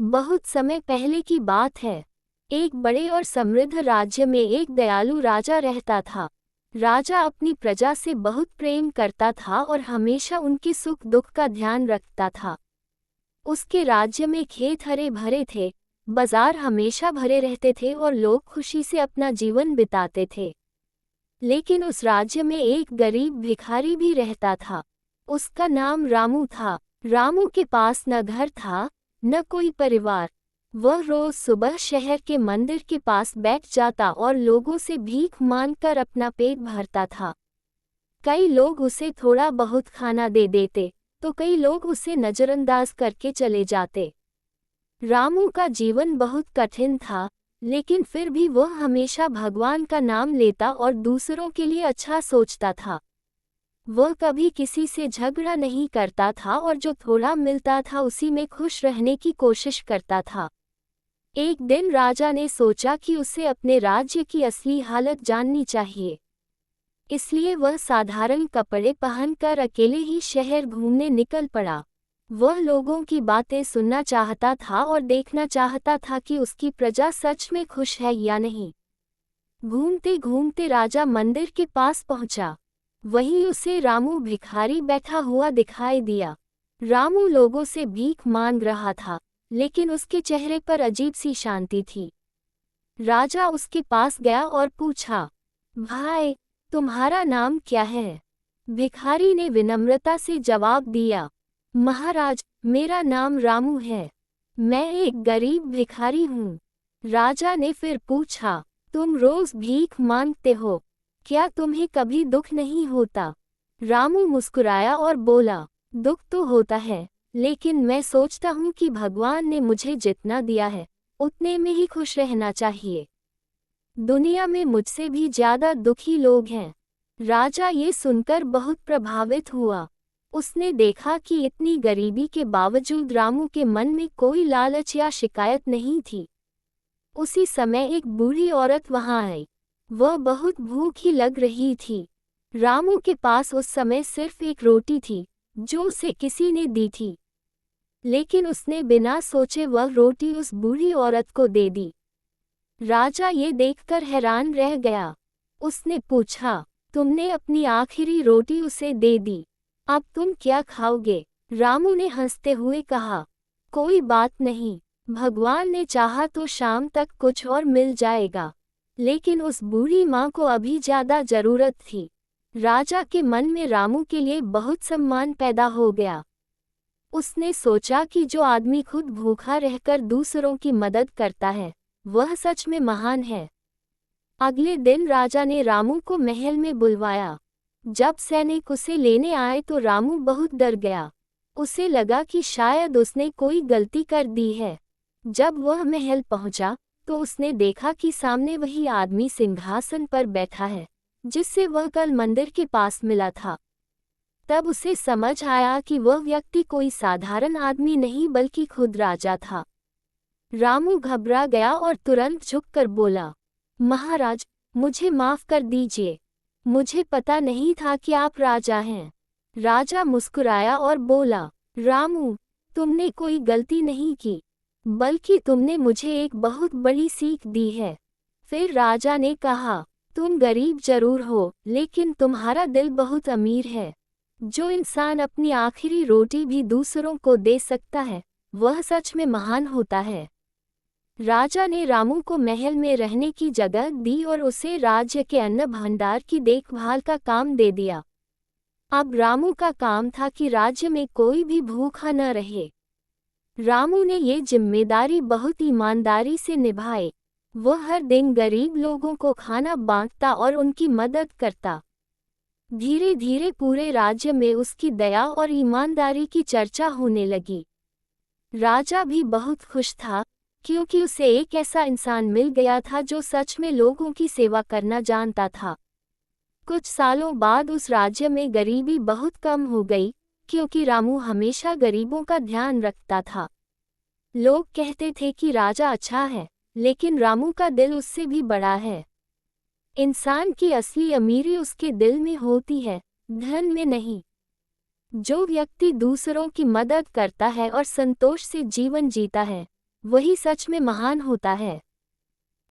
बहुत समय पहले की बात है। एक बड़े और समृद्ध राज्य में एक दयालु राजा रहता था। राजा अपनी प्रजा से बहुत प्रेम करता था और हमेशा उनके सुख दुख का ध्यान रखता था। उसके राज्य में खेत हरे भरे थे, बाजार हमेशा भरे रहते थे और लोग खुशी से अपना जीवन बिताते थे। लेकिन उस राज्य में एक गरीब भिखारी भी रहता था। उसका नाम रामू था। रामू के पास न घर था, न कोई परिवार। वह रोज सुबह शहर के मंदिर के पास बैठ जाता और लोगों से भीख मांगकर अपना पेट भरता था। कई लोग उसे थोड़ा बहुत खाना दे देते, तो कई लोग उसे नजरअंदाज करके चले जाते। रामू का जीवन बहुत कठिन था, लेकिन फिर भी वह हमेशा भगवान का नाम लेता और दूसरों के लिए अच्छा सोचता था। वह कभी किसी से झगड़ा नहीं करता था और जो थोड़ा मिलता था उसी में खुश रहने की कोशिश करता था। एक दिन राजा ने सोचा कि उसे अपने राज्य की असली हालत जाननी चाहिए। इसलिए वह साधारण कपड़े पहनकर अकेले ही शहर घूमने निकल पड़ा। वह लोगों की बातें सुनना चाहता था और देखना चाहता था कि उसकी प्रजा सच में खुश है या नहीं। घूमते घूमते राजा मंदिर के पास पहुंचा। वहीं उसे रामू भिखारी बैठा हुआ दिखाई दिया। रामू लोगों से भीख मांग रहा था, लेकिन उसके चेहरे पर अजीब सी शांति थी। राजा उसके पास गया और पूछा, भाई, तुम्हारा नाम क्या है? भिखारी ने विनम्रता से जवाब दिया, महाराज, मेरा नाम रामू है। मैं एक गरीब भिखारी हूँ। राजा ने फिर पूछा, तुम रोज भीख मांगते हो, क्या तुम्हें कभी दुख नहीं होता? रामू मुस्कुराया और बोला, दुख तो होता है, लेकिन मैं सोचता हूँ कि भगवान ने मुझे जितना दिया है उतने में ही खुश रहना चाहिए। दुनिया में मुझसे भी ज्यादा दुखी लोग हैं। राजा ये सुनकर बहुत प्रभावित हुआ। उसने देखा कि इतनी गरीबी के बावजूद रामू के मन में कोई लालच या शिकायत नहीं थी। उसी समय एक बूढ़ी औरत वहां आई। वह बहुत भूखी लग रही थी। रामू के पास उस समय सिर्फ एक रोटी थी, जो उसे किसी ने दी थी। लेकिन उसने बिना सोचे वह रोटी उस बूढ़ी औरत को दे दी। राजा ये देखकर हैरान रह गया। उसने पूछा, तुमने अपनी आखिरी रोटी उसे दे दी, अब तुम क्या खाओगे? रामू ने हंसते हुए कहा, कोई बात नहीं, भगवान ने चाहा तो शाम तक कुछ और मिल जाएगा। लेकिन उस बूढ़ी माँ को अभी ज्यादा जरूरत थी। राजा के मन में रामू के लिए बहुत सम्मान पैदा हो गया। उसने सोचा कि जो आदमी खुद भूखा रहकर दूसरों की मदद करता है, वह सच में महान है। अगले दिन राजा ने रामू को महल में बुलवाया। जब सैनिक उसे लेने आए तो रामू बहुत डर गया। उसे लगा कि शायद उसने कोई गलती कर दी है। जब वह महल पहुंचा तो उसने देखा कि सामने वही आदमी सिंहासन पर बैठा है, जिससे वह कल मंदिर के पास मिला था। तब उसे समझ आया कि वह व्यक्ति कोई साधारण आदमी नहीं बल्कि खुद राजा था। रामू घबरा गया और तुरंत झुककर बोला, महाराज, मुझे माफ कर दीजिए, मुझे पता नहीं था कि आप राजा हैं। राजा मुस्कुराया और बोला, रामू, तुमने कोई गलती नहीं की, बल्कि तुमने मुझे एक बहुत बड़ी सीख दी है। फिर राजा ने कहा, तुम गरीब जरूर हो, लेकिन तुम्हारा दिल बहुत अमीर है। जो इंसान अपनी आखिरी रोटी भी दूसरों को दे सकता है, वह सच में महान होता है। राजा ने रामू को महल में रहने की जगह दी और उसे राज्य के अन्न भंडार की देखभाल का काम दे दिया। अब रामू का काम था कि राज्य में कोई भी भूखा न रहे। रामू ने ये जिम्मेदारी बहुत ईमानदारी से निभाई। वह हर दिन गरीब लोगों को खाना बांटता और उनकी मदद करता। धीरे धीरे पूरे राज्य में उसकी दया और ईमानदारी की चर्चा होने लगी। राजा भी बहुत खुश था, क्योंकि उसे एक ऐसा इंसान मिल गया था जो सच में लोगों की सेवा करना जानता था। कुछ सालों बाद उस राज्य में गरीबी बहुत कम हो गई, क्योंकि रामू हमेशा गरीबों का ध्यान रखता था। लोग कहते थे कि राजा अच्छा है, लेकिन रामू का दिल उससे भी बड़ा है। इंसान की असली अमीरी उसके दिल में होती है, धन में नहीं। जो व्यक्ति दूसरों की मदद करता है और संतोष से जीवन जीता है, वही सच में महान होता है।